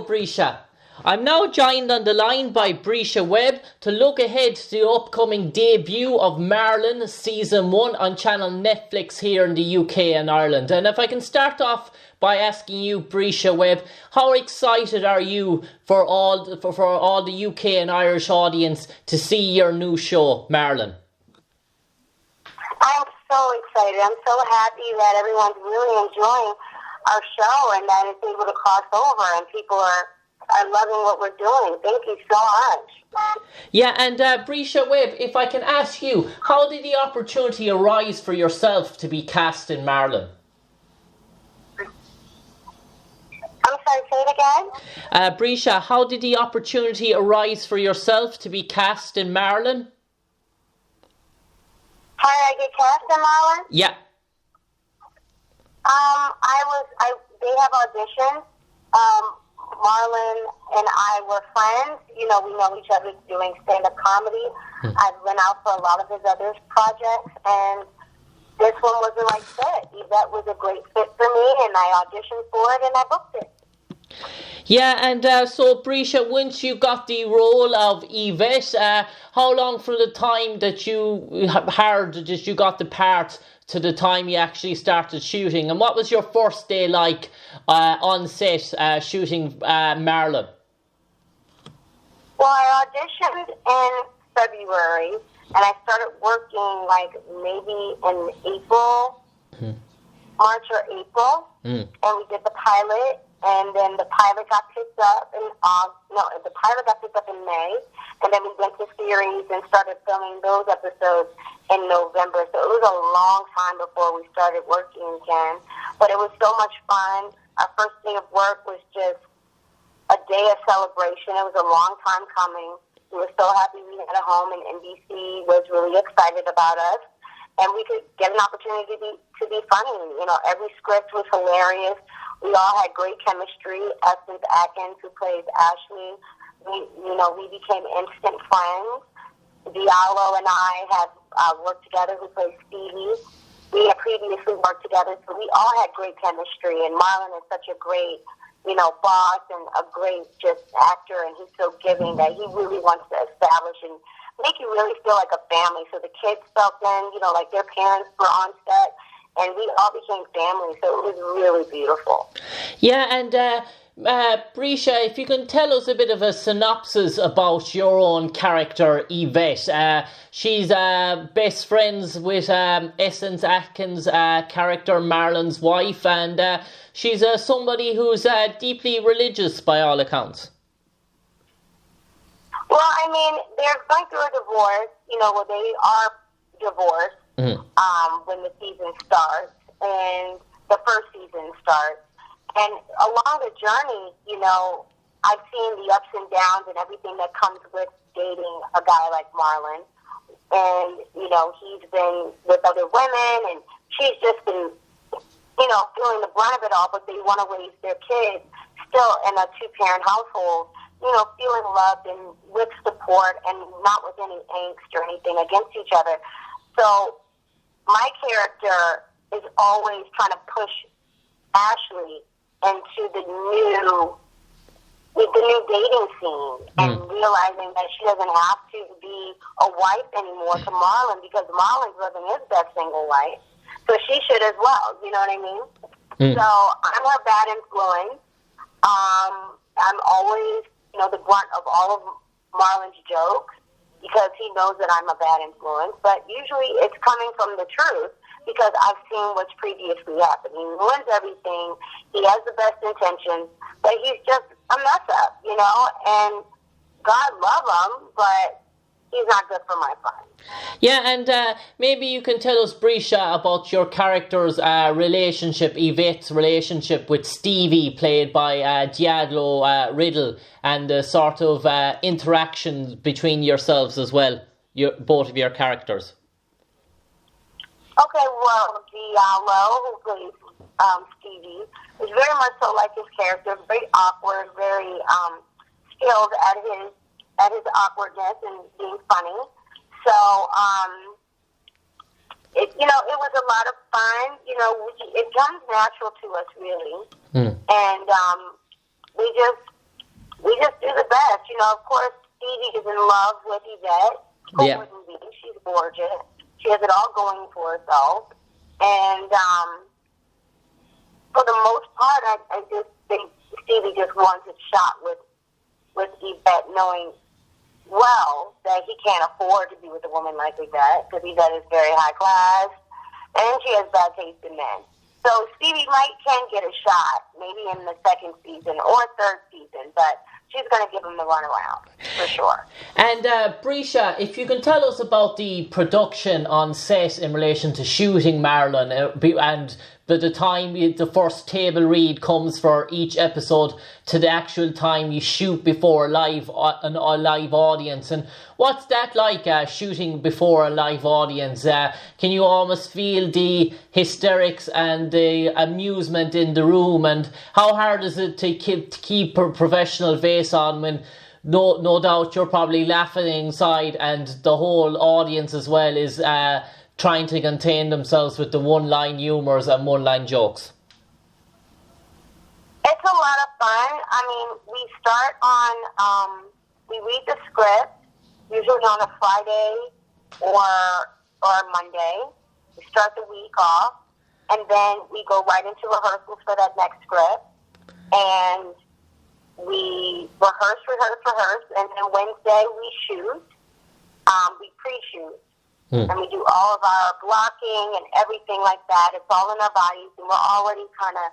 Breesha. I'm now joined on the line by Breesha Webb to look ahead to the upcoming debut of Marlon Season 1 on channel Netflix here in the UK and Ireland. And if I can start off by asking you, Breesha Webb, how excited are you for all the UK and Irish audience to see your new show, Marlon? I'm so excited. I'm so happy that everyone's really enjoying our show and that it's able to cross over and people are loving what we're doing. Thank you so much. Yeah, and Breesha Webb, if I can ask you, how did the opportunity arise for yourself to be cast in Marlon? I'm sorry, say it again? Breesha, how did the opportunity arise for yourself to be cast in Marlon? How did I get cast in Marlon? Yeah. They have auditions. Marlon and I were friends. You know, we know each other doing stand-up comedy. I've went out for a lot of his other projects, and this one was the right fit. Yvette was a great fit for me, and I auditioned for it, and I booked it. Yeah, and so Breesha, once you got the role of Yvette, how long from the time that you heard that you got the part to the time you actually started shooting? And what was your first day like on set shooting Marlon? Well, I auditioned in February, and I started working like maybe in April, March or April, and we did the pilot. And then the pilot got picked up in May, and then we went to series and started filming those episodes in November. So it was a long time before we started working again, but it was so much fun. Our first day of work was just a day of celebration. It was a long time coming. We were so happy we had a home, and NBC was really excited about us, and we could get an opportunity to be funny. You know, every script was hilarious. We all had great chemistry. Essence Atkins, who plays Ashley, we became instant friends. Diallo and I have worked together, who plays Stevie. We had previously worked together, so we all had great chemistry. And Marlon is such a great, boss and a great just actor, and he's so giving that he really wants to establish and make you really feel like a family. So the kids felt like their parents were on set. And we all became family, so it was really beautiful. Yeah, and Breesha, if you can tell us a bit of a synopsis about your own character, Yvette. She's best friends with Essence Atkins' character, Marlon's wife, and she's somebody who's deeply religious by all accounts. Well, I mean, they're going through a divorce. They are divorced. When the season starts, and the first season starts. And along the journey, I've seen the ups and downs and everything that comes with dating a guy like Marlon. And, he's been with other women, and she's just been, feeling the brunt of it all, but they want to raise their kids still in a two-parent household, feeling loved and with support and not with any angst or anything against each other. So my character is always trying to push Ashley into the new dating scene and realizing that she doesn't have to be a wife anymore to Marlon because Marlon's living his best single life. So she should as well, you know what I mean? So I'm her bad influence. I'm always, the brunt of all of Marlon's jokes, because he knows that I'm a bad influence, but usually it's coming from the truth because I've seen what's previously happened. He ruins everything. He has the best intentions, but he's just a mess up, and God love him, but he's not good for my fun. Yeah, and maybe you can tell us, Breesha, about your character's relationship, Yvette's relationship with Stevie, played by Diallo, Riddle, and the sort of interaction between yourselves as well, both of your characters. Okay, well, Diallo, who plays Stevie, is very much so like his character, very awkward, very skilled at his awkwardness and being funny. So, it was a lot of fun. It comes natural to us, really. And we just of course, Stevie is in love with Yvette. Who wouldn't be? She's gorgeous. She has it all going for herself. And for the most part, I just think Stevie just wants a shot with Yvette, knowing well that he can't afford to be with a woman like Yvette, because Yvette is very high class, and she has bad taste in men. So Stevie can get a shot, maybe in the second season or third season, but she's going to give him the runaround, for sure. And Breesha, if you can tell us about the production on set in relation to shooting Marlon, and by the time the first table read comes for each episode to the actual time you shoot before a live audience, and what's that like, shooting before a live audience? Can you almost feel the hysterics and the amusement in the room, and how hard is it to keep a professional face on when no doubt you're probably laughing inside, and the whole audience as well is trying to contain themselves with the one-line humours and one-line jokes? It's a lot of fun. I mean, we start on, we read the script, usually on a Friday or Monday. We start the week off, and then we go right into rehearsals for that next script. And we rehearse, and then Wednesday we shoot. We pre-shoot. And we do all of our blocking and everything like that. It's all in our bodies, and we're already kind of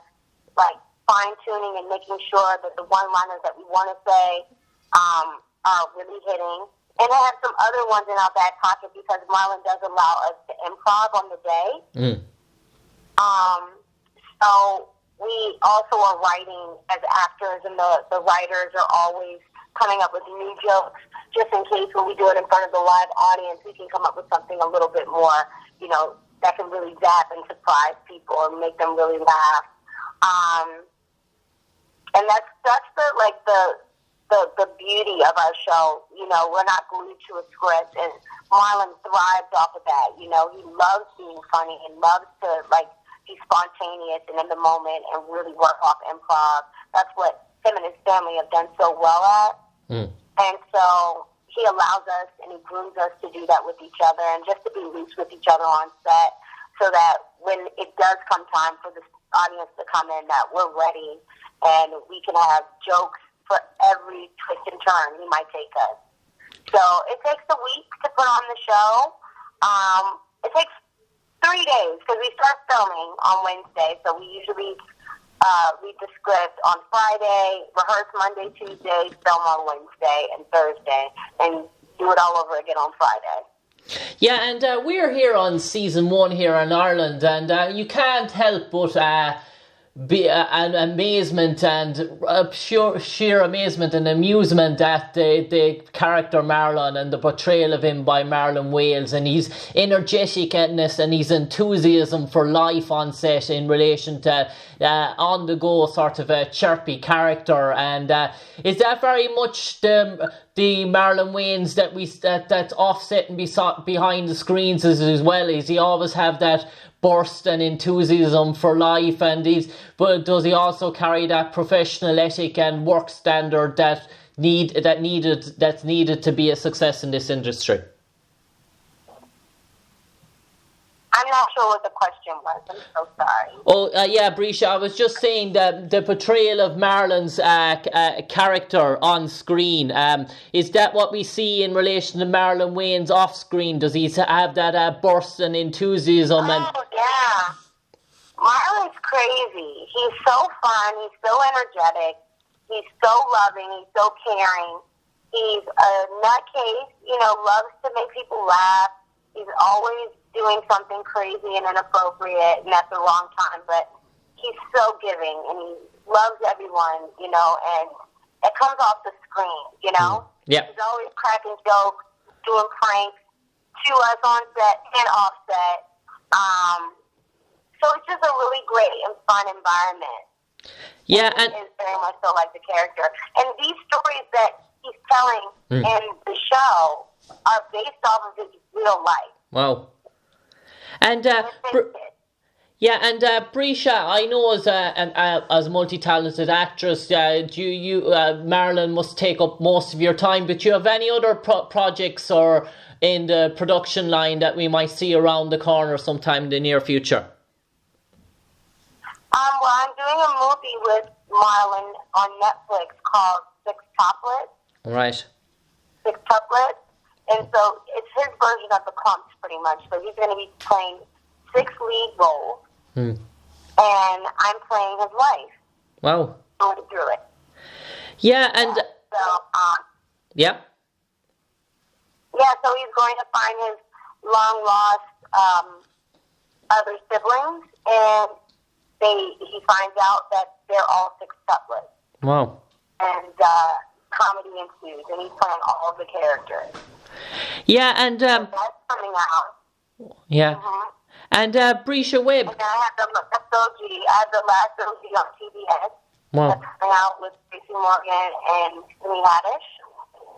like fine-tuning and making sure that the one-liners that we want to say are really hitting. And I have some other ones in our back pocket because Marlon does allow us to improv on the day. So we also are writing as actors, and the writers are always coming up with new jokes, just in case when we do it in front of the live audience, we can come up with something a little bit more, that can really zap and surprise people and make them really laugh. And that's the beauty of our show. We're not glued to a script, and Marlon thrives off of that. He loves being funny and loves to be spontaneous and in the moment and really work off improv. That's what him and his family have done so well at. And so he allows us and he grooms us to do that with each other, and just to be loose with each other on set, so that when it does come time for the audience to come in, that we're ready and we can have jokes for every twist and turn he might take us. So it takes a week to put on the show. It takes 3 days because we start filming on Wednesday, so we usually read the script on Friday, rehearse Monday, Tuesday, film on Wednesday and Thursday, and do it all over again on Friday. Yeah, and we're here on season 1 here in Ireland, and you can't help but be an amazement and sheer amazement and amusement at the character Marlon and the portrayal of him by Marlon Wayans, and his energeticness and his enthusiasm for life on set in relation to on the go sort of a chirpy character. And is that very much the Marlon Wayans that's offset and behind the screens as well? Is he always have that burst and enthusiasm for life, but does he also carry that professional ethic and work standard that's needed to be a success in this industry? I'm not sure what the question was. I'm so sorry. Yeah, Breesha, I was just saying that the portrayal of Marlon's character on screen, is that what we see in relation to Marlon Wayans off screen? Does he have that burst and enthusiasm? Yeah. Marlon's crazy. He's so fun. He's so energetic. He's so loving. He's so caring. He's a nutcase, loves to make people laugh. He's always doing something crazy and inappropriate and at the wrong time, but he's so giving and he loves everyone, and it comes off the screen, Yeah. He's always cracking jokes, doing pranks to us on set and off set. So it's just a really great and fun environment. Yeah, and he is very much so like the character. And these stories that he's telling in the show are based off of his real life. Wow. And Yeah, and Breesha, I know as a multi-talented actress, Marlon must take up most of your time. But do you have any other projects or in the production line that we might see around the corner sometime in the near future? Well, I'm doing a movie with Marlon on Netflix called Six Toplets. Right. Six Toplets. And so it's his version of the Clumps, pretty much. So he's going to be playing 6 lead roles. And I'm playing his wife. Wow. Going through it. Yeah, and... Yeah, so he's going to find his long-lost other siblings, and he finds out that they're all sextuplets. Wow. And comedy ensues, and he's playing all of the characters. Yeah, and... so that's coming out. Yeah. And Breesha Webb. And I have the last OG on TBS. Wow. That's coming out with Tracy Morgan and Simi Haddish.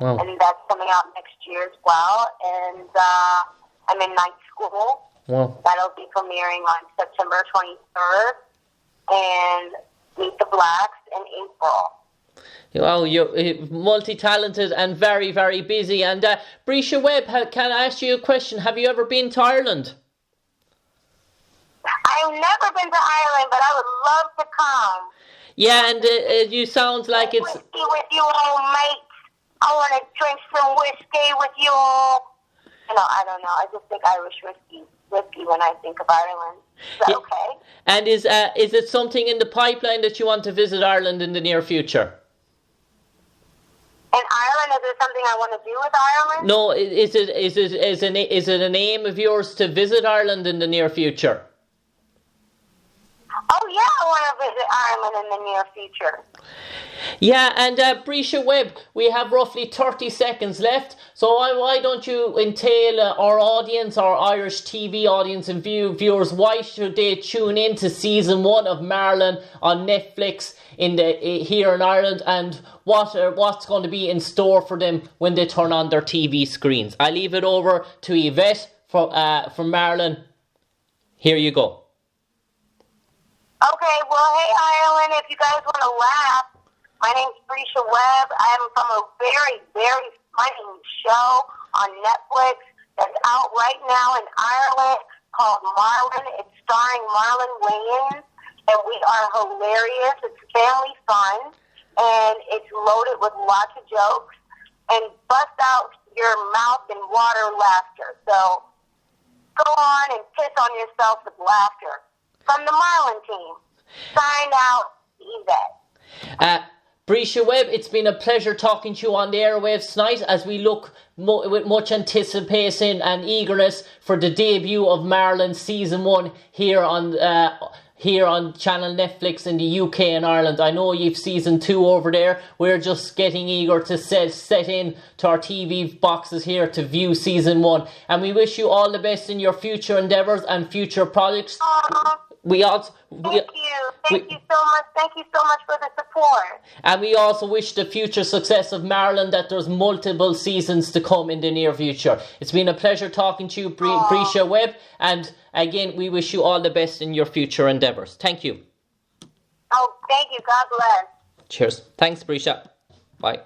Wow. And that's coming out next year as well. And I'm in night school. Wow. That'll be premiering on September 23rd. And Meet the Blacks in April. Wow, you're multi-talented and very, very busy. And Breesha Webb, can I ask you a question? Have you ever been to Ireland? I've never been to Ireland, but I would love to come. Yeah, and you sound like it's... Whiskey with you all, mate. I want to drink some whiskey with you all. I don't know. I just think Irish whiskey when I think of Ireland. So, okay. And is it something in the pipeline that you want to visit Ireland in the near future? In Ireland, is there something I want to do with Ireland? No, is it an aim of yours to visit Ireland in the near future? Oh, yeah, I want to visit Ireland in the near future. Yeah, and Breesha Webb, we have roughly 30 seconds left, so why don't you entail our audience, our Irish TV audience and viewers, why should they tune in to season 1 of Marlon on Netflix here in Ireland, and what's going to be in store for them when they turn on their TV screens? I leave it over to Yvette from Marlon. Here you go. Okay, well, hey, Ireland, if you guys want to laugh, my name's Breesha Webb. I'm from a very, very funny show on Netflix that's out right now in Ireland called Marlon. It's starring Marlon Wayans, and we are hilarious. It's family fun, and it's loaded with lots of jokes, and bust out your mouth in water laughter. So go on and piss on yourself with laughter. From the Marlon team. Signed out, Yvette. Breesha Webb, it's been a pleasure talking to you on the airwaves tonight as we look with much anticipation and eagerness for the debut of Marlon Season 1 here on channel Netflix in the UK and Ireland. I know you've Season 2 over there. We're just getting eager to set in to our TV boxes here to view Season 1. And we wish you all the best in your future endeavours and future projects. Thank you so much. Thank you so much for the support. And we also wish the future success of Marlon, that there's multiple seasons to come in the near future. It's been a pleasure talking to you, Breesha Webb, and again, we wish you all the best in your future endeavours. Thank you. Oh, thank you. God bless. Cheers. Thanks, Breesha. Bye.